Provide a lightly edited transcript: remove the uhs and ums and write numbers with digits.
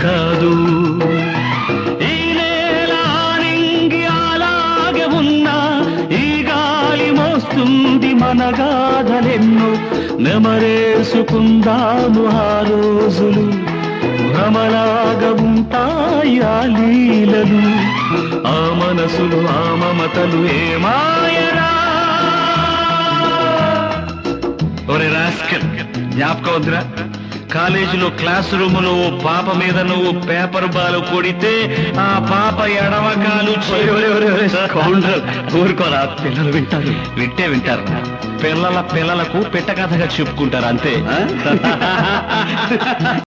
కాదు. ఈ నేల నింగి అలాగే ఉన్నా ఈ గాలి మోస్తుంది మన గాథలెన్నో. నెమరేసుకుందాము ఆ రోజులు, భ్రమలాగా ఉంటాయి ఆ లీలలు. ఆ మనసులు ఆ మమతలు ఏమాయరా. ఒరే రాస్కెల్, జ్ఞాపకం వద్దురా? కాలేజీలో క్లాస్ రూమ్ లో ఓ పాప మీద నువ్వు పేపర్ బాలు కొడితే ఆ పాప ఎడమకాలు ఊరుకోరా, పిల్లలు వింటారు. వింటారు. పిల్లలకు పిట్టకథగా చెప్పుకుంటారు అంతే.